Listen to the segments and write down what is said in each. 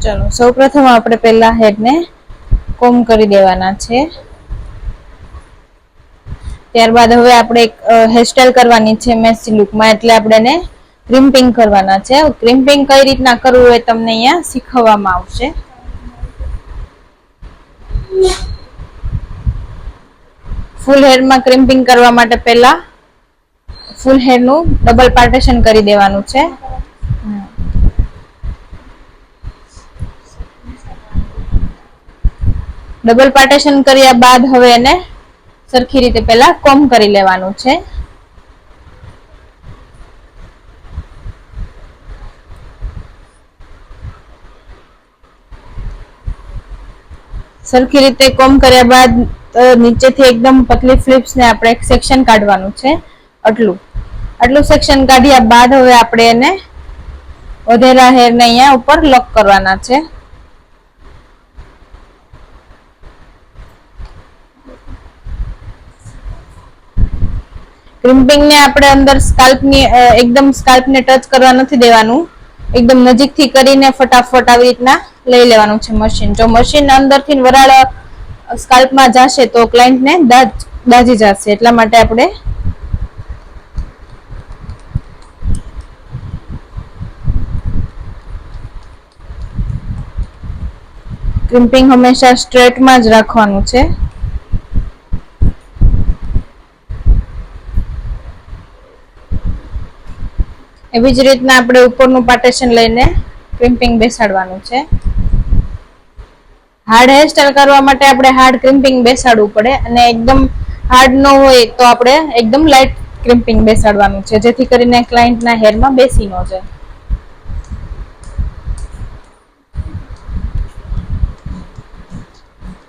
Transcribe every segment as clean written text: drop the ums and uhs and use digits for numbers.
चलो સૌપ્રથમ આપણે પહેલા હેડને કોમ કરી દેવાના છે. ત્યારબાદ હવે આપણે એક હેરસ્ટાઈલ કરવાની છે મેસી લુકમાં, એટલે આપણે એને ક્રિમ્પિંગ કરવાના છે. ક્રિમ્પિંગ કઈ રીતના કરવું એ તમને અહીંયા શીખવવામાં આવશે. ફૂલ હેરમાં ક્રિમ્પિંગ કરવા માટે પહેલા ફૂલ હેરનું ડબલ પાર્ટેશન કરી દેવાનું છે. ડબલ પાર્ટેશન કર્યા બાદ હવે એને સરખી રીતે પહેલા કોમ કરી લેવાનું છે. સરખી રીતે કોમ કર્યા બાદ નીચેથી એકદમ પતલી ફ્લિપ્સ ને આપણે એક સેક્શન કાઢવાનું છે. આટલું સેક્શન કાઢ્યા બાદ હવે આપણે એને વધેલા હેરને અહીંયા ઉપર લોક કરવાના છે. ક્રિમ્પિંગને આપણે અંદર એકદમ સ્કાલ્પને ટચ કરવા નથી દેવાનું. એકદમ નજીકથી કરીને ફટાફટ આવી રીતના લઈ લેવાનું છે મશીન. જો મશીન અંદરથી વરાળ સ્કાલ્પમાં જશે તો ક્લાયન્ટને દાજી જશે, એટલા માટે આપણે ક્રિમ્પિંગ હંમેશા સ્ટ્રેટમાં જ રાખવાનું છે. એવી જ રીતના આપણે ઉપરનું પાર્ટેશન લઈને ક્રિમ્પિંગ બેસાડવાનું છે. હાર્ડ હેરસ્ટાઈલ કરવા માટે આપણે હાર્ડ ક્રિમ્પિંગ બેસાડવું પડે, અને એકદમ હાર્ડ ન હોય તો આપણે એકદમ લાઇટ ક્રિમ્પિંગ બેસાડવાનું છે, જેથી કરીને ક્લાયન્ટના હેરમાં બેસી ન જાય.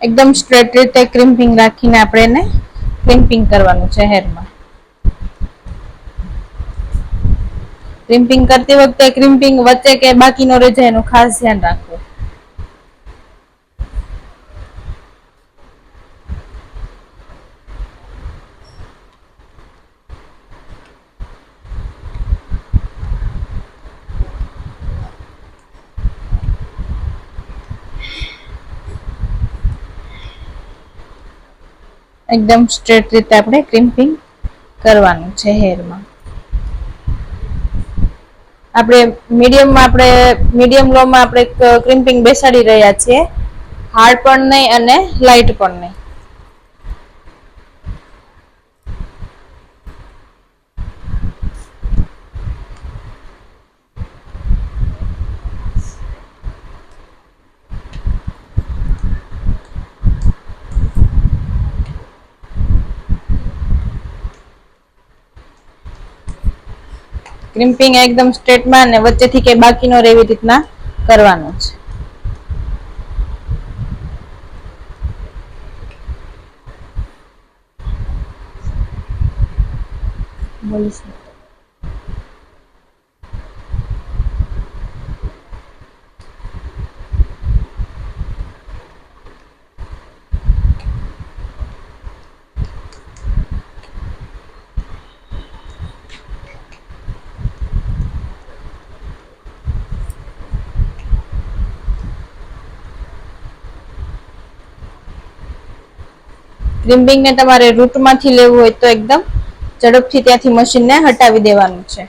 એકદમ સ્ટ્રેટ રીતે ક્રિમ્પિંગ રાખીને આપણે એને ક્રિમ્પિંગ કરવાનું છે હેરમાં. ક્રિમ્પિંગ કરતી વખતે ક્રિમ્પિંગ વચ્ચે કે બાકી ન રહી જાય એનું ખાસ ધ્યાન રાખવું. એકદમ સ્ટ્રેટ રીતે આપણે ક્રિમ્પિંગ કરવાનું છે હેરમાં. આપણે મીડિયમ લોમાં આપણે ક્રિમ્પિંગ બેસાડી રહ્યા છીએ. હાર્ડ પણ નહીં અને લાઇટ પણ નહીં. ક્રિમ્પિંગ એકદમ સ્ટ્રેટમાં અને વચ્ચેથી કે બાકી ન રહે એવી રીતના કરવાનું છે. બોલીશું ક્રિમ્પિંગને તમારે રૂટમાંથી લેવું હોય તો એકદમ ઝડપથી ત્યાંથી મશીનને હટાવી દેવાનું છે.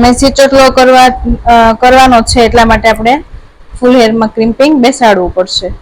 મેસી ચોટલો કરવાનો છે, એટલા માટે આપણે ફૂલ હેરમાં ક્રિમ્પિંગ બેસાડવું પડશે.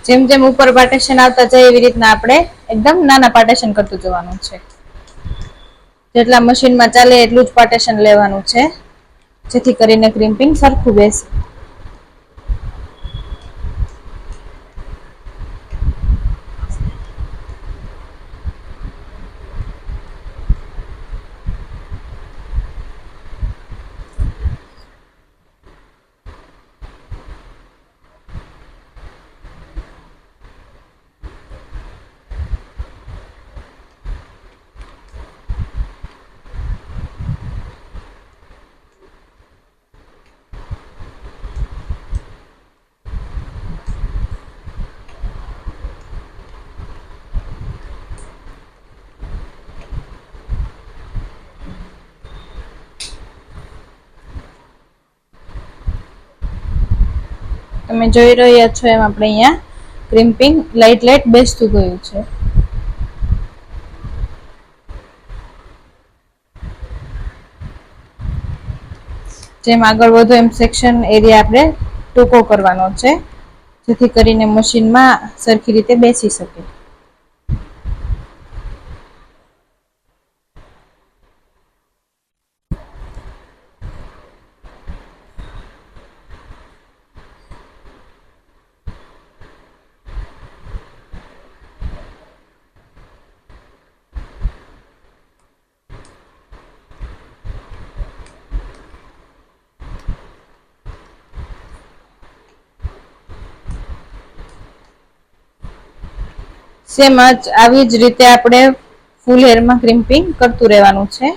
જેમ જેમ ઉપર પાર્ટેશન આવતા જાય એવી રીતના આપણે એકદમ નાના પાર્ટેશન કરતું જવાનું છે. જેટલા મશીનમાં ચાલે એટલું જ પાર્ટેશન લેવાનું છે, જેથી કરીને ક્રિમ્પિંગ સરખું બેસે. તમે જોઈ રહ્યા છો એમ આપણે અહીંયા ક્રિમ્પિંગ લાઈટ લાઈટ બેસતું ગયું છે. જેમ આગળ વધો એમ સેક્શન એરિયા આપણે ટૂંકો કરવાનો છે, જેથી કરીને મશીનમાં સરખી રીતે બેસી શકે. સેમ જ આવી જ રીતે આપણે ફૂલ હેરમાં ક્રિમ્પિંગ કરતું રહેવાનું છે.